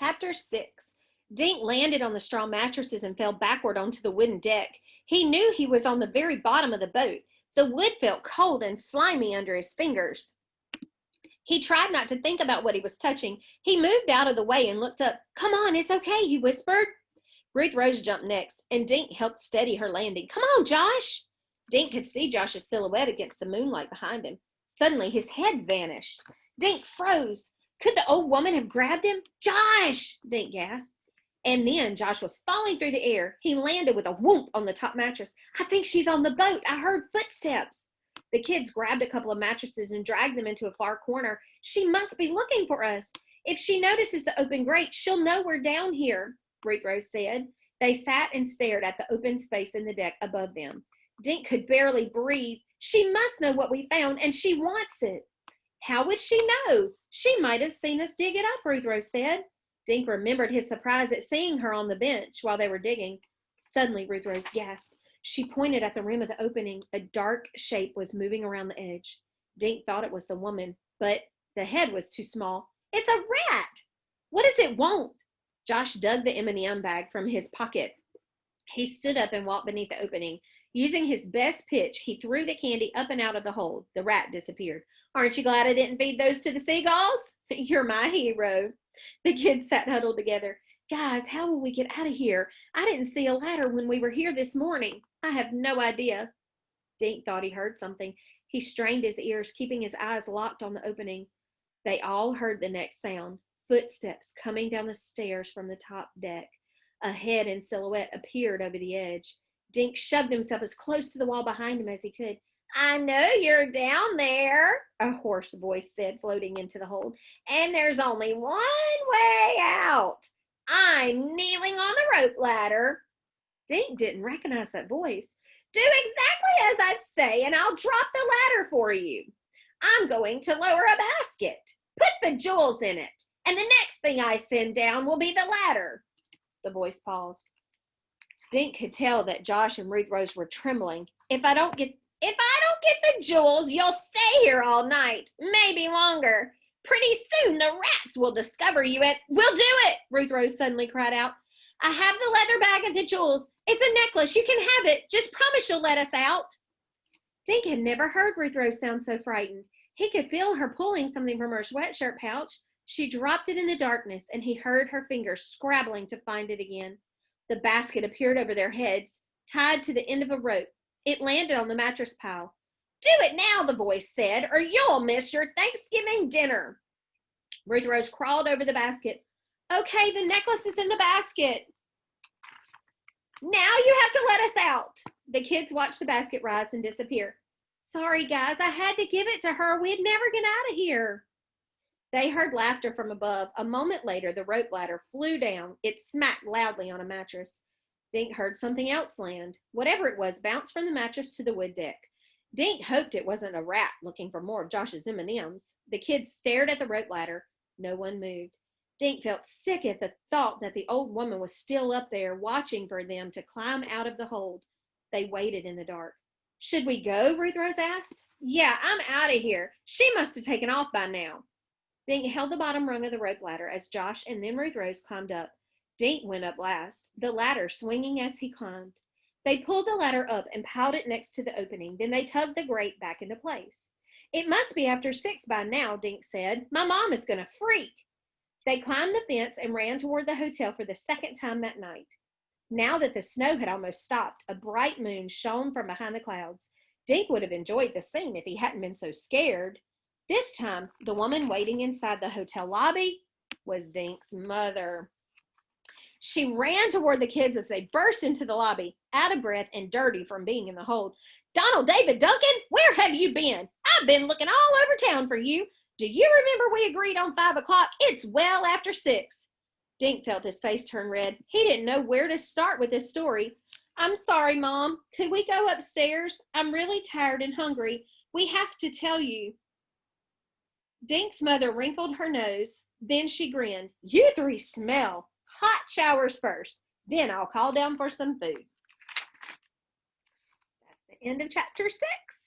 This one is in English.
Chapter 6. Dink landed on the straw mattresses and fell backward onto the wooden deck. He knew he was on the very bottom of the boat. The wood felt cold and slimy under his fingers. He tried not to think about what he was touching. He moved out of the way and looked up. "Come on, it's okay," he whispered. Ruth Rose jumped next, and Dink helped steady her landing. "Come on, Josh." Dink could see Josh's silhouette against the moonlight behind him. Suddenly, his head vanished. Dink froze. Could the old woman have grabbed him? "Josh!" Dink gasped. And then Josh was falling through the air. He landed with a whoomp on the top mattress. "I think she's on the boat. I heard footsteps." The kids grabbed a couple of mattresses and dragged them into a far corner. "She must be looking for us. If she notices the open grate, she'll know we're down here," Ruth Rose said. They sat and stared at the open space in the deck above them. Dink could barely breathe. "She must know what we found, and she wants it." "How would she know? She might have seen us dig it up," Ruth Rose said. Dink remembered his surprise at seeing her on the bench while they were digging. Suddenly, Ruth Rose gasped. She pointed at the rim of the opening. A dark shape was moving around the edge. Dink thought it was the woman, but the head was too small. "It's a rat! What does it want?" Josh dug the M&M bag from his pocket. He stood up and walked beneath the opening. Using his best pitch, he threw the candy up and out of the hole. The rat disappeared. "Aren't you glad I didn't feed those to the seagulls?" "You're my hero." The kids sat huddled together. "Guys, how will we get out of here? I didn't see a ladder when we were here this morning. I have no idea." Dink thought he heard something. He strained his ears, keeping his eyes locked on the opening. They all heard the next sound. Footsteps coming down the stairs from the top deck. A head in silhouette appeared over the edge. Dink shoved himself as close to the wall behind him as he could. "I know you're down there," a hoarse voice said, floating into the hold. "And there's only one way out. I'm kneeling on the rope ladder." Dink didn't recognize that voice. "Do exactly as I say, and I'll drop the ladder for you. I'm going to lower a basket. Put the jewels in it, and the next thing I send down will be the ladder." The voice paused. Dink could tell that Josh and Ruth Rose were trembling. If I don't get the jewels, you'll stay here all night, maybe longer. Pretty soon the rats will discover you at—" "We'll do it!" Ruth Rose suddenly cried out. "I have the leather bag and the jewels. It's a necklace. You can have it. Just promise you'll let us out." Dink had never heard Ruth Rose sound so frightened. He could feel her pulling something from her sweatshirt pouch. She dropped it in the darkness, and he heard her fingers scrabbling to find it again. The basket appeared over their heads, tied to the end of a rope. It landed on the mattress pile. "Do it now," the voice said, "or you'll miss your Thanksgiving dinner." Ruth Rose crawled over the basket. "Okay, the necklace is in the basket. Now you have to let us out." The kids watched the basket rise and disappear. "Sorry, guys, I had to give it to her. We'd never get out of here." They heard laughter from above. A moment later, the rope ladder flew down. It smacked loudly on a mattress. Dink heard something else land. Whatever it was bounced from the mattress to the wood deck. Dink hoped it wasn't a rat looking for more of Josh's M&Ms. The kids stared at the rope ladder. No one moved. Dink felt sick at the thought that the old woman was still up there watching for them to climb out of the hold. They waited in the dark. "Should we go?" Ruth Rose asked. "Yeah, I'm out of here. She must have taken off by now." Dink held the bottom rung of the rope ladder as Josh and then Ruth Rose climbed up. Dink went up last, the ladder swinging as he climbed. They pulled the ladder up and piled it next to the opening. Then they tugged the grate back into place. "It must be after 6 by now," Dink said. "My mom is going to freak." They climbed the fence and ran toward the hotel for the second time that night. Now that the snow had almost stopped, a bright moon shone from behind the clouds. Dink would have enjoyed the scene if he hadn't been so scared. This time, the woman waiting inside the hotel lobby was Dink's mother. She ran toward the kids as they burst into the lobby, out of breath and dirty from being in the hold. "Donald David Duncan, where have you been? I've been looking all over town for you. Do you remember we agreed on 5 o'clock? It's well after 6. Dink felt his face turn red. He didn't know where to start with this story. "I'm sorry, Mom. Could we go upstairs? I'm really tired and hungry. We have to tell you." Dink's mother wrinkled her nose. Then she grinned. "You 3 smell. Hot showers first. Then I'll call down for some food." That's the end of chapter 6.